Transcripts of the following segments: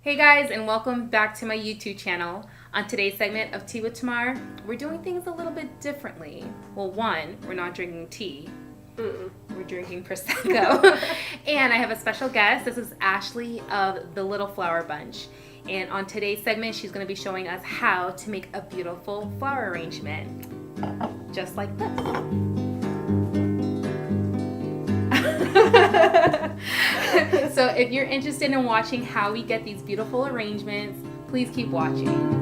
Hey guys, and welcome back to my YouTube channel. On today's segment of Tea with Thamarr, we're doing things a little bit differently. Well, one, we're not drinking tea. We're drinking Prosecco. And I have a special guest. This is Ashlea of the Little Flower Bunch. And on today's segment, she's going to be showing us how to make a beautiful flower arrangement. Just like this. So if you're interested in watching how we get these beautiful arrangements, please keep watching.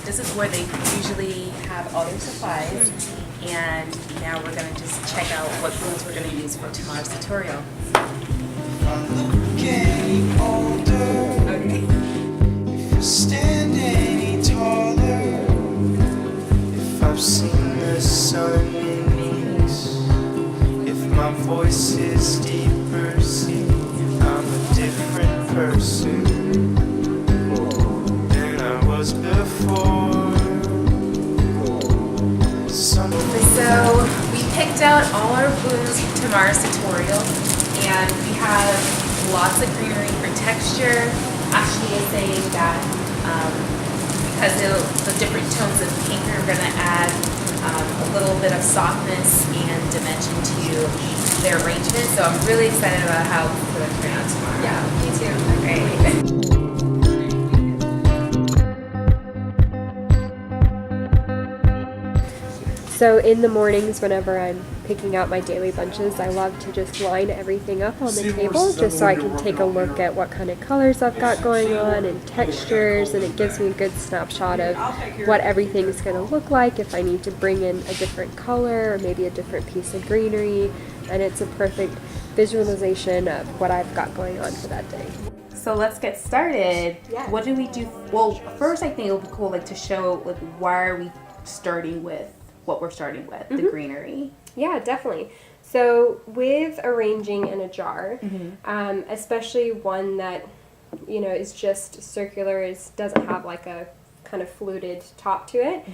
This is where they usually have all their supplies, and now we're going to just check out what foods we're going to use for tomorrow's tutorial. Okay. If you stand any taller, if I've seen the sun in east, if my voice is deeper, see, I'm a different person than I was before. So we picked out all our blues for tomorrow's tutorial, and we have lots of greenery for texture. Ashlea is saying that because the different tones of pink are going to add a little bit of softness and dimension to their arrangement. So I'm really excited about how it's going to turn out tomorrow. Yeah, me too. Great. So in the mornings, whenever I'm picking out my daily bunches, I love to just line everything up on the table just so I can take a look at what kind of colors I've got going on and textures, and it gives me a good snapshot of what everything's going to look like if I need to bring in a different color or maybe a different piece of greenery, and it's a perfect visualization of what I've got going on for that day. So let's get started. Yeah. What do we do? Well, first I think it would be cool to show why are we starting with what we're starting with, the greenery. Yeah, definitely. So with arranging in a jar, especially one that, is just circular, doesn't have like a kind of fluted top to it,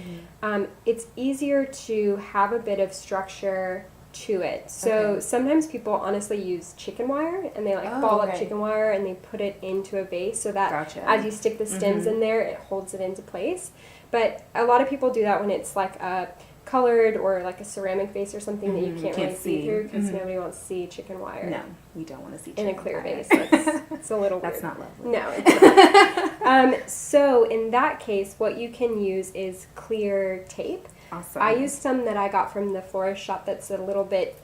it's easier to have a bit of structure to it. So sometimes people honestly use chicken wire, and they ball up chicken wire and they put it into a vase so that as you stick the stems in there, it holds it into place. But a lot of people do that when it's like a colored or like a ceramic vase or something that you can't really see through, because nobody wants to see chicken wire. No, we don't want to see in a clear wire. vase. It's a little That's weird. not lovely. No, it's not. So in that case, what you can use is clear tape. Awesome. I used some that I got from the florist shop that's a little bit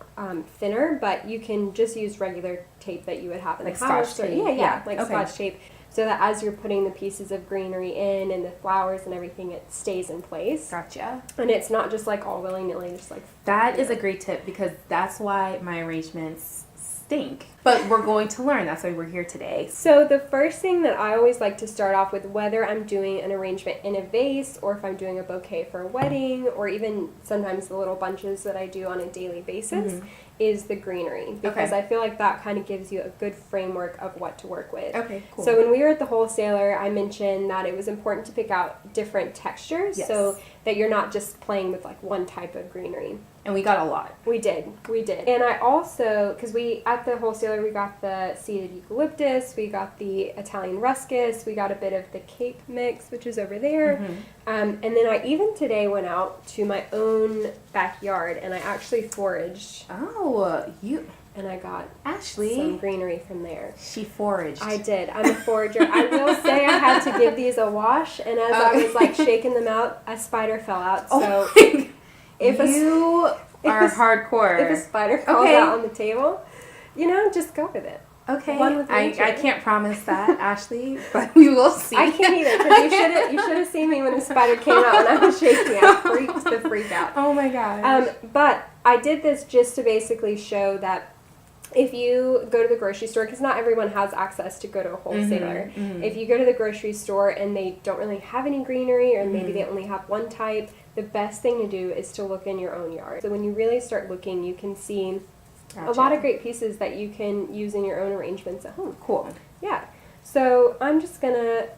thinner, but you can just use regular tape that you would have in the house. Scotch tape. Like Scotch tape. So that as you're putting the pieces of greenery in and the flowers and everything, it stays in place. Gotcha. And it's not just like all willy-nilly, just like... That is a great tip, because that's why my arrangements stink. But we're going to learn. That's why we're here today. So the first thing that I always like to start off with, whether I'm doing an arrangement in a vase or if I'm doing a bouquet for a wedding, or even sometimes the little bunches that I do on a daily basis, is the greenery, because I feel like that kind of gives you a good framework of what to work with. Okay, cool. So when we were at the wholesaler, I mentioned that it was important to pick out different textures so that you're not just playing with like one type of greenery. And we got a lot. We did. And I also, because at the wholesaler, we got the seeded eucalyptus, we got the Italian ruscus, we got a bit of the Cape mix, which is over there. And then I even today went out to my own backyard and I actually foraged. Oh, you... And I got Ashlea some greenery from there. She foraged. I did. I'm a forager. I will say I had to give these a wash, and as I was shaking them out, a spider fell out. So if you are hardcore. If a spider falls out on the table, just go with it. Okay. One with nature. I can't promise that, Ashlea, but we will see. I can't either, because you should have seen me when the spider came out when I was shaking. I freaked the freak out. Oh my gosh. But I did this just to basically show that if you go to the grocery store, because not everyone has access to go to a wholesaler, if you go to the grocery store and they don't really have any greenery, or maybe they only have one type, the best thing to do is to look in your own yard. So when you really start looking, you can see a lot of great pieces that you can use in your own arrangements at home. Cool. Yeah. So I'm just going to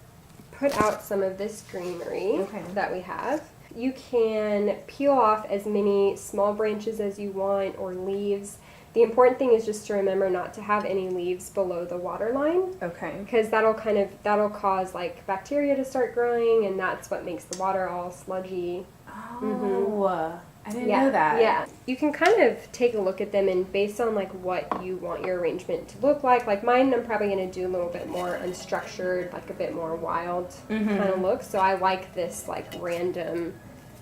put out some of this greenery that we have. You can peel off as many small branches as you want, or leaves. The important thing is just to remember not to have any leaves below the water line. Okay. Because that'll cause like bacteria to start growing, and that's what makes the water all sludgy. Oh, I didn't know that. Yeah. You can kind of take a look at them, and based on like what you want your arrangement to look like mine, I'm probably going to do a little bit more unstructured, like a bit more wild kind of look. So I like this like random,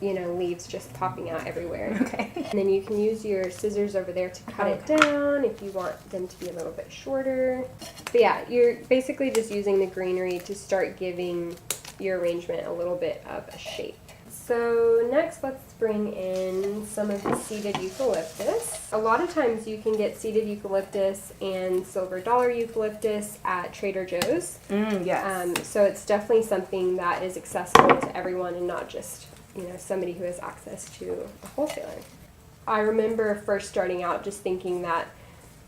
leaves just popping out everywhere. Okay. And then you can use your scissors over there to cut it down if you want them to be a little bit shorter. But yeah, you're basically just using the greenery to start giving your arrangement a little bit of a shape. So next, let's bring in some of the seeded eucalyptus. A lot of times you can get seeded eucalyptus and silver dollar eucalyptus at Trader Joe's. Yes. So it's definitely something that is accessible to everyone, and not just somebody who has access to a wholesaler. I remember first starting out just thinking that,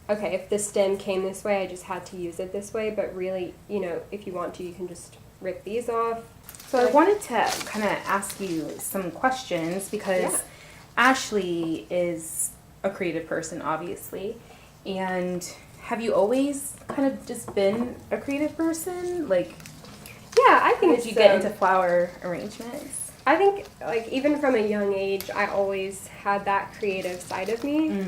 okay, if the stem came this way, I just had to use it this way, but really, if you want to, you can just rip these off. So I wanted to kind of ask you some questions, because Ashlea is a creative person, obviously, and have you always kind of just been a creative person? Like, yeah, I think did you get into flower arrangements? I think, like, even from a young age, I always had that creative side of me.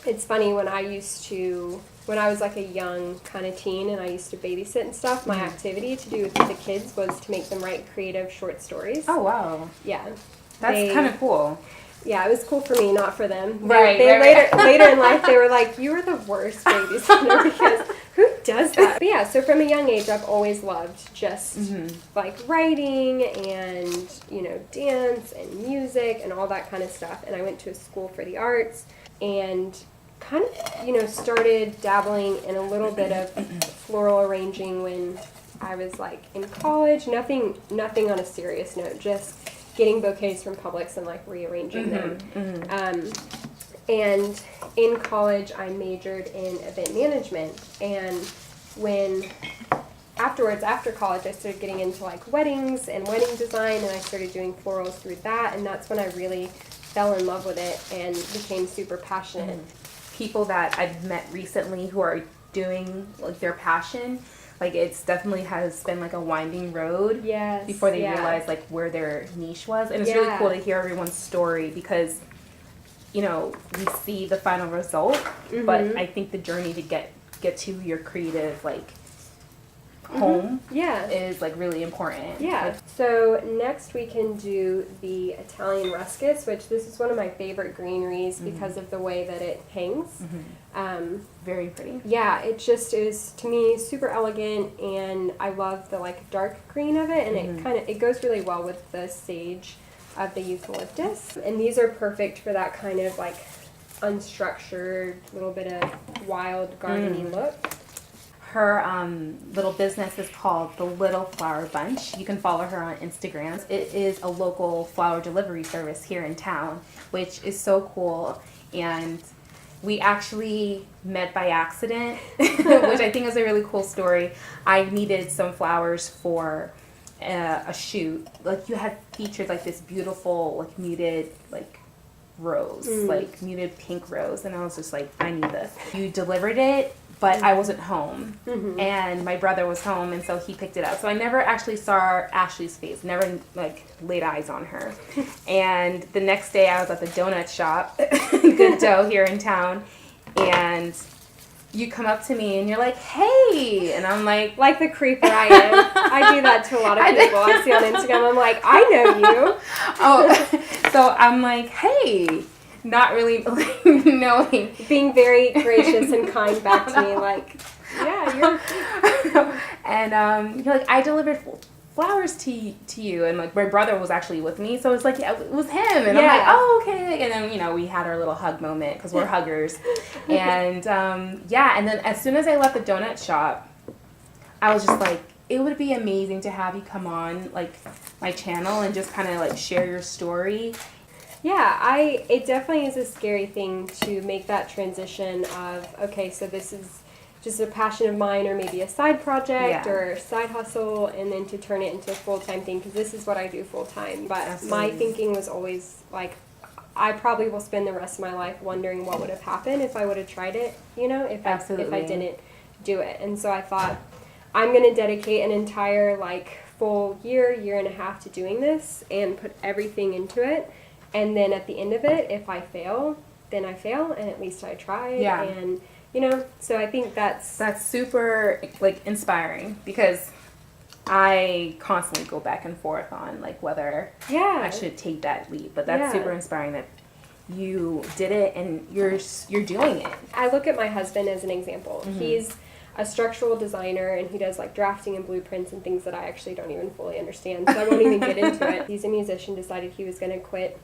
It's funny, when I was like a young kind of teen and I used to babysit and stuff, my activity to do with the kids was to make them write creative short stories. Oh, wow. Yeah. That's kind of cool. Yeah, it was cool for me, not for them. Right. Later in life, they were like, you were the worst babysitter, because who does that? But yeah, so from a young age, I've always loved just like writing and, dance and music and all that kind of stuff. And I went to a school for the arts and kind of, started dabbling in a little bit of floral arranging when I was like in college. Nothing on a serious note, just getting bouquets from Publix and like rearranging them. And in college, I majored in event management, and after college, I started getting into like weddings and wedding design, and I started doing florals through that, and that's when I really fell in love with it and became super passionate. People that I've met recently who are doing like their passion, like it's definitely has been like a winding road before they realize like where their niche was. And it's really cool to hear everyone's story, because we see the final result, but I think the journey to get to your creative like home is like really important. So next we can do the Italian ruscus, which this is one of my favorite greeneries because of the way that it hangs. Very pretty. Yeah, it just is, to me, super elegant, and I love the like dark green of it, and it goes really well with the sage of the eucalyptus. And these are perfect for that kind of like unstructured, little bit of wild gardeny look. Her little business is called The Little Flower Bunch. You can follow her on Instagram. It is a local flower delivery service here in town, which is so cool. And we actually met by accident, which I think is a really cool story. I needed some flowers for a shoot. Like, you had featured like this beautiful, like muted, like rose, like muted pink rose, and I was just like, I need this. You delivered it, but I wasn't home, and my brother was home, and so he picked it up. So I never actually saw Ashlea's face, never like laid eyes on her. And the next day I was at the donut shop, Good Dough here in town, and you come up to me and you're like, hey, and I'm like the creeper I am. I do that to a lot of people I see on Instagram. I'm like, I know you. So I'm like, hey, not really knowing. Being very gracious and kind back to me, like, yeah, you're... And you're like, I delivered flowers to you, and like my brother was actually with me, so it's like it was him, and I'm Yeah. like, oh, okay. And then, you know, we had our little hug moment because we're huggers. And yeah, and then as soon as I left the donut shop, I was just like, it would be amazing to have you come on like my channel and just kind of like share your story. Yeah, it definitely is a scary thing to make that transition of, okay, so this is just a passion of mine, or maybe a side project Yeah. or side hustle, and then to turn it into a full-time thing, because this is what I do full-time. But Absolutely. my thinking was always like, I probably will spend the rest of my life wondering what would have happened if I would have tried it, you know, if I didn't do it. And so I thought, I'm going to dedicate an entire like full year and a half to doing this and put everything into it. And then at the end of it, if I fail, then I fail, and at least I tried. Yeah. And, you know, so I think that's super like inspiring, because I constantly go back and forth on like whether I should take that leap. But that's super inspiring that you did it and you're doing it. I look at my husband as an example. Mm-hmm. He's a structural designer, and he does like drafting and blueprints and things that I actually don't even fully understand, so I won't even get into it. He's a musician, decided he was going to quit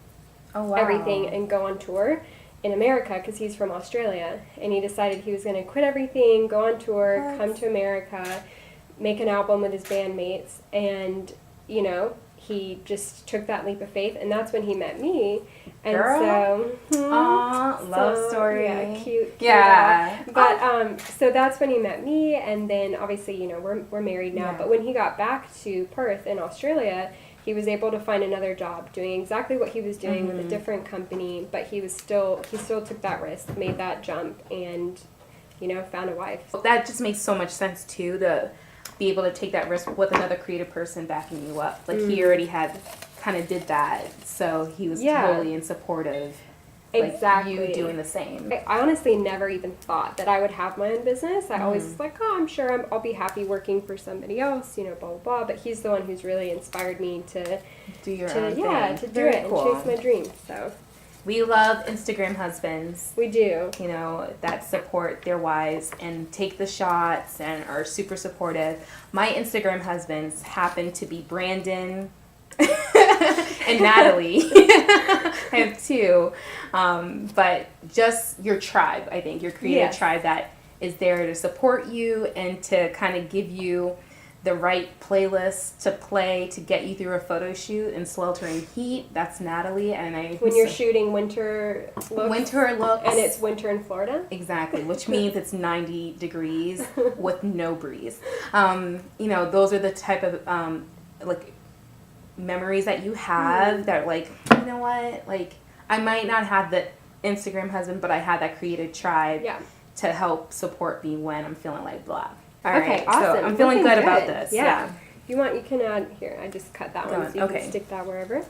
everything and go on tour in America, because he's from Australia, and he decided he was going to quit everything, go on tour, come to America, make an album with his bandmates, and, you know, he just took that leap of faith, and that's when he met me. And love story. Yeah, cute. Yeah. But so that's when he met me, and then obviously, you know, we're married now. Yeah. But when he got back to Perth in Australia, he was able to find another job doing exactly what he was doing with a different company. But he still took that risk, made that jump, and, you know, found a wife. That just makes so much sense too, to be able to take that risk with another creative person backing you up. Like he already had kind of did that, so he was totally in support of you doing the same. I honestly never even thought that I would have my own business. I always was like, oh, I'm sure I'll be happy working for somebody else, you know, blah, blah, blah. But he's the one who's really inspired me to do your own thing. To do it and chase my dreams. So we love Instagram husbands. We do. You know, that support their wives and take the shots and are super supportive. My Instagram husbands happen to be Brandon and Natalie. I have two. But just your tribe, I think, your creative tribe that is there to support you and to kind of give you the right playlist to play to get you through a photo shoot in sweltering heat. That's Natalie. And when you're shooting winter looks and it's winter in Florida. Exactly, which means it's 90 degrees with no breeze. You know, those are the type of like memories that you have that, like, you know what, like, I might not have the Instagram husband, but I had that creative tribe to help support me when I'm feeling like blah. All right, awesome. So I'm feeling good about this. Yeah. If you want, you can add here. I just cut that one, so you can stick that wherever.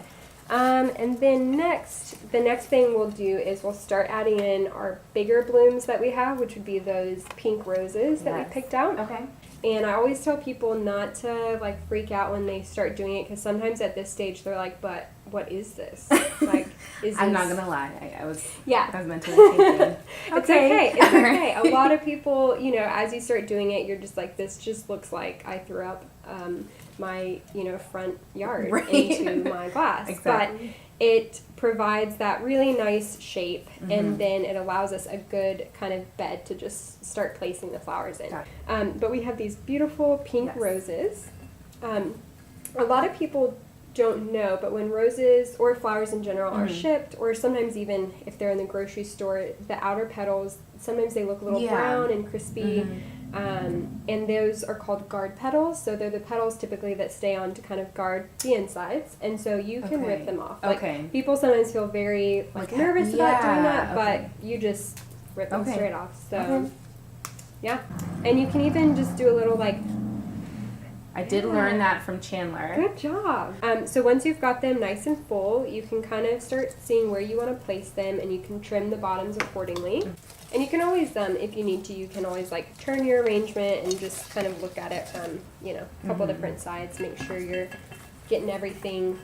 And then the next thing we'll do is we'll start adding in our bigger blooms that we have, which would be those pink roses that we picked out. Okay. And I always tell people not to like freak out when they start doing it, because sometimes at this stage they're like, "But what is this?" Like, I'm not gonna lie, I was mentally thinking. It's okay. It's okay. A lot of people, you know, as you start doing it, you're just like, "This just looks like I threw up my, you know, front yard into my glass." Exactly. But it provides that really nice shape, and then it allows us a good kind of bed to just start placing the flowers in. But we have these beautiful pink roses. A lot of people don't know, but when roses or flowers in general are shipped, or sometimes even if they're in the grocery store, the outer petals, sometimes they look a little brown and crispy. And those are called guard petals. So they're the petals typically that stay on to kind of guard the insides. And so you can rip them off. Like, people sometimes feel very nervous about doing that, but you just rip them straight off. So, yeah. And you can even just do a little like... I did learn that from Chandler. Good job. So once you've got them nice and full, you can kind of start seeing where you want to place them, and you can trim the bottoms accordingly. And you can always, if you need to, you can always like turn your arrangement and just kind of look at it from, you know, a couple different sides. Make sure you're getting everything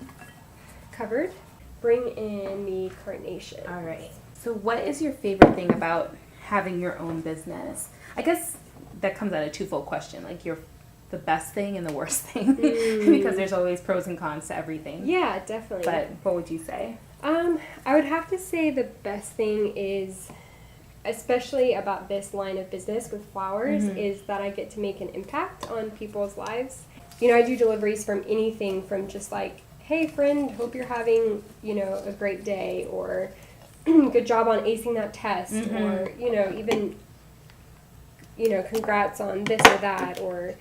covered. Bring in the carnation. All right. So what is your favorite thing about having your own business? I guess that comes out of a twofold question. Like the the best thing and the worst thing because there's always pros and cons to everything. Yeah, definitely. But what would you say? I would have to say the best thing is, especially about this line of business with flowers, is that I get to make an impact on people's lives. You know, I do deliveries from anything from just like, hey friend, hope you're having, you know, a great day, or good job on acing that test, or, you know, even, you know, congrats on this or that, or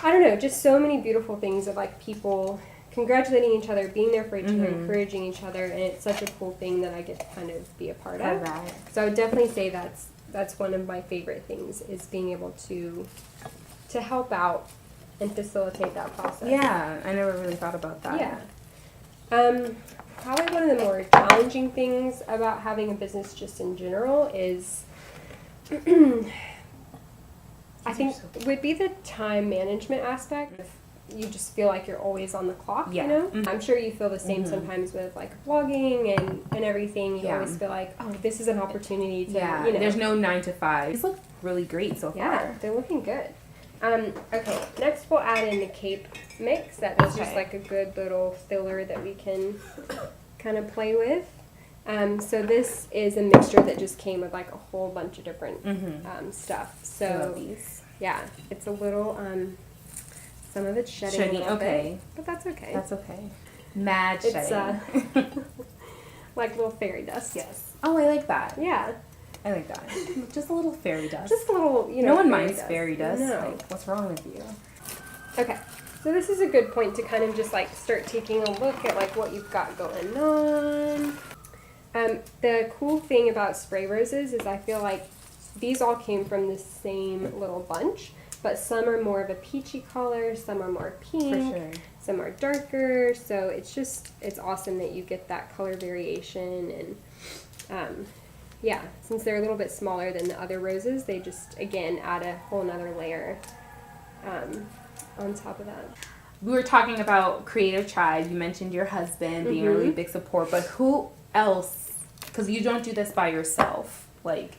I don't know, just so many beautiful things of like people congratulating each other, being there for each other, encouraging each other, and it's such a cool thing that I get to kind of be a part of. Right. So I would definitely say that's one of my favorite things, is being able to help out and facilitate that process. Yeah, I never really thought about that. Yeah. Probably one of the more challenging things about having a business just in general is I think would be the time management aspect. If you just feel like you're always on the clock, you know? I'm sure you feel the same sometimes with like vlogging and everything. You always feel like, oh, this is an opportunity to, you know. There's no 9 to 5. These look really great so far. Yeah, they're looking good. Okay, next we'll add in the cape mix. That is just like a good little filler that we can kind of play with. So this is a mixture that just came with like a whole bunch of different stuff. So yeah, it's a little, some of it's shedding a little bit, but that's okay. That's okay. Mad shedding. It's like little fairy dust. Yes. Oh, I like that. Yeah. I like that. Just a little fairy dust. Just a little, you know. No one minds fairy dust. No. Like, what's wrong with you? Okay. So this is a good point to kind of just like start taking a look at like what you've got going on. The cool thing about spray roses is I feel like these all came from the same little bunch, but some are more of a peachy color, some are more pink, For sure. some are darker. So it's awesome that you get that color variation. And yeah, since they're a little bit smaller than the other roses, they just, again, add a whole nother layer on top of that. We were talking about Creative Tribe. You mentioned your husband being a really big support, but who else, because you don't do this by yourself, like,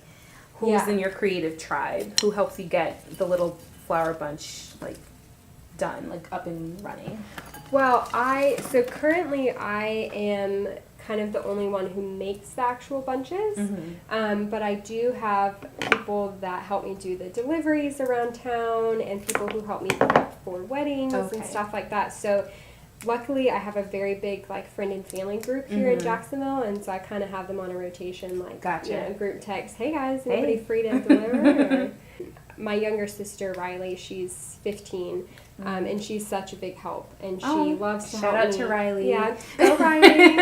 who's in your Creative Tribe? Who helps you get the little flower bunch, like, done, like, up and running? Well, so currently I am kind of the only one who makes the actual bunches, but I do have people that help me do the deliveries around town, and people who help me prep for weddings and stuff like that. So luckily I have a very big like friend and family group here in Jacksonville, and so I kind of have them on a rotation, like you know, group text, hey guys, anybody free to deliver? My younger sister Riley, she's 15, and she's such a big help, and she loves to help me. Shout out to Riley. Yeah, go Riley.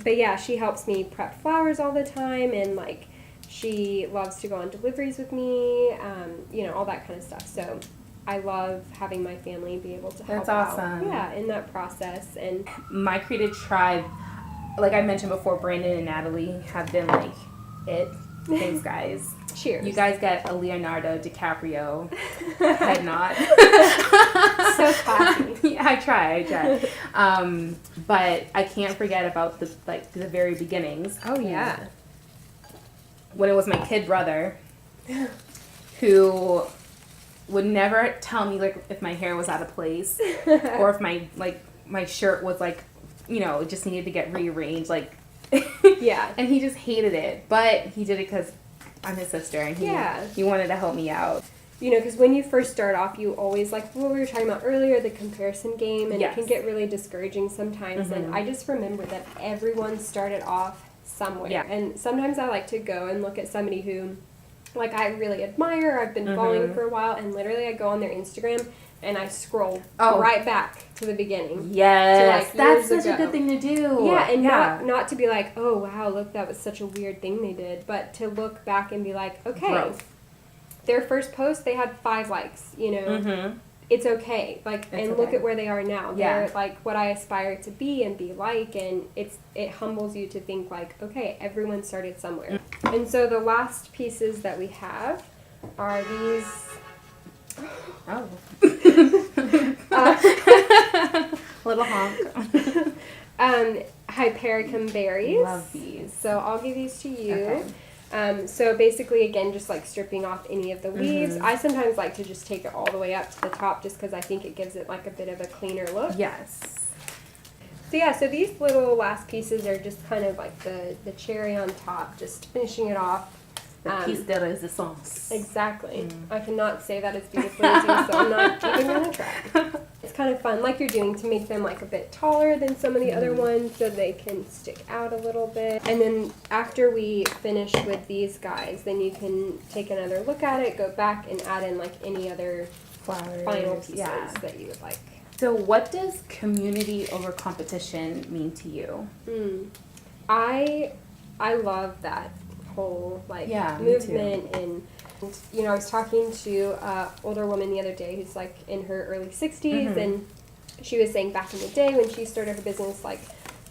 But yeah, she helps me prep flowers all the time, and like she loves to go on deliveries with me, you know, all that kind of stuff. So I love having my family be able to help out. Yeah, in that process. And my Creative Tribe, like I mentioned before, Brandon and Natalie have been like it. Thanks, guys. Cheers. You guys get a Leonardo DiCaprio head nod. So classy. Yeah, I try. But I can't forget about the very beginnings. Oh yeah. When it was my kid brother, who would never tell me like if my hair was out of place or if my shirt was like, you know, just needed to get rearranged, like. Yeah. And he just hated it, but he did it because I'm his sister, and he wanted to help me out. You know, because when you first start off, you always, like what we were talking about earlier, the comparison game, and it can get really discouraging sometimes. And I just remember that everyone started off somewhere. Yeah. And sometimes I like to go and look at somebody who, like, I really admire, I've been following for a while, and literally I go on their Instagram and I scroll right back to the beginning. Yes, to, like, that's such a good thing to do. Yeah, and not to be like, oh wow, look, that was such a weird thing they did, but to look back and be like, okay, their first post they had 5 likes, you know, it's okay, like, and look at where they are now. They're like what I aspire to be and be like, and it humbles you to think like, okay, everyone started somewhere. And so the last pieces that we have are these. Little honk. Hypericum berries. Love these. So I'll give these to you. So basically, again, just like stripping off any of the leaves. I sometimes like to just take it all the way up to the top just because I think it gives it like a bit of a cleaner look. Yes. So yeah, so these little last pieces are just kind of like the cherry on top, just finishing it off. The piece de resistance. Exactly. I cannot say that as beautifully as you, so I'm not keeping on track. It's kind of fun, like you're doing, to make them like a bit taller than some of the other ones so they can stick out a little bit. And then after we finish with these guys, then you can take another look at it, go back and add in like any other Flowers. final pieces that you would like. So what does community over competition mean to you? I love that whole like movement, and you know, I was talking to an older woman the other day who's like in her early 60s, and she was saying back in the day when she started her business, like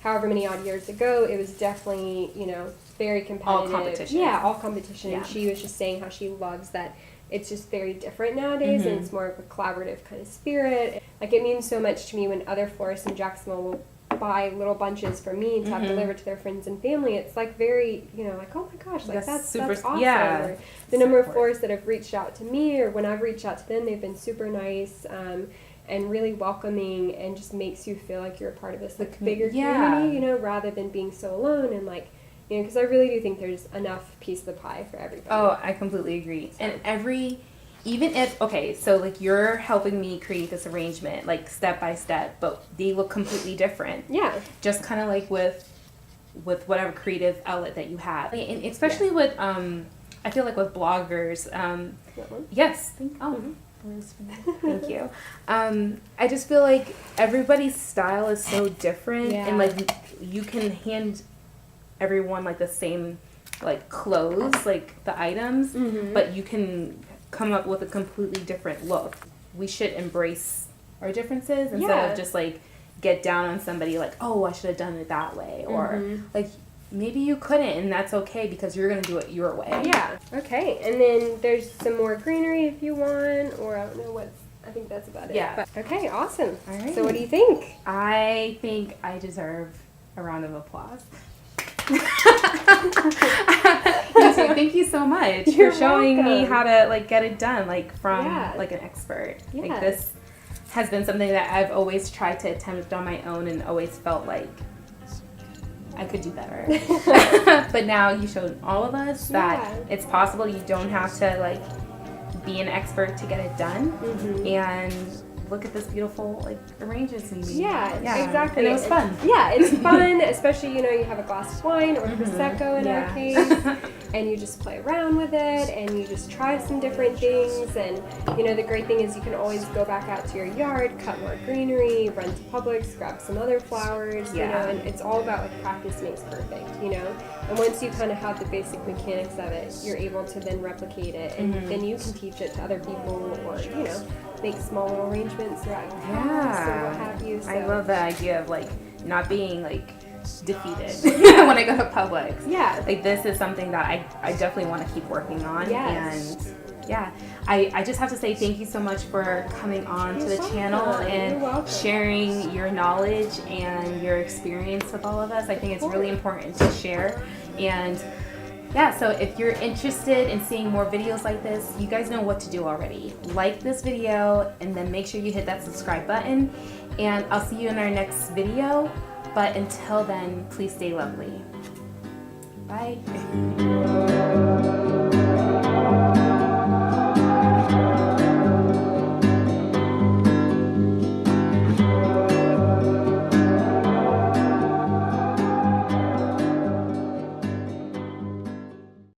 however many odd years ago, it was definitely, you know, very competitive. All competition. Yeah, all competition. Yeah. And she was just saying how she loves that it's just very different nowadays, and it's more of a collaborative kind of spirit. Like, it means so much to me when other florists in Jacksonville will buy little bunches for me to have delivered to their friends and family. It's like very, you know, like, oh my gosh, like that's awesome. Yeah. Or the number of florists that have reached out to me, or when I've reached out to them, they've been super nice and really welcoming, and just makes you feel like you're a part of this like bigger community, you know, rather than being so alone. And like, you know, because I really do think there's enough piece of the pie for everybody. Oh, I completely agree. So. And even if, okay, so like you're helping me create this arrangement, like step by step, but they look completely different. Yeah. Just kind of like with whatever creative outlet that you have. And especially with, I feel like with bloggers, yes, thank you. I just feel like everybody's style is so different, and like you can hand everyone like the same like clothes, like the items, but you can come up with a completely different look. We should embrace our differences instead of just like get down on somebody like, oh, I should have done it that way, or like maybe you couldn't, and that's okay because you're gonna do it your way. Yeah. Okay. And then there's some more greenery if you want, or I don't know what. I think that's about it. Yeah. But, okay. Awesome. All right. So what do you think? I think I deserve a round of applause. Thank you so much You're for showing me welcome. how to like get it done, like from like an expert. Yeah. Like, this has been something that I've always tried to attempt on my own, and always felt like I could do better. But now you showed all of us that it's possible. You don't have to like be an expert to get it done. And look at this beautiful like arrangements we made. Yeah, exactly. And it was fun. Yeah, it's fun, especially, you know, you have a glass of wine or Prosecco in our case, and you just play around with it, and you just try some different things. And, you know, the great thing is you can always go back out to your yard, cut more greenery, run to Publix, grab some other flowers, you know, and it's all about like practice makes perfect, you know. And once you kind of have the basic mechanics of it, you're able to then replicate it, and then you can teach it to other people, or, you know, make small little arrangements throughout your house or what have you. So. I love the idea of like not being like defeated when I go to Publix. Yeah. Like, this is something that I definitely want to keep working on. Yes. And yeah, I just have to say thank you so much for coming on to the channel and sharing your knowledge and your experience with all of us. I think it's really important to share. And yeah, so if you're interested in seeing more videos like this, you guys know what to do already. Like this video, and then make sure you hit that subscribe button. And I'll see you in our next video. But until then, please stay lovely. Bye.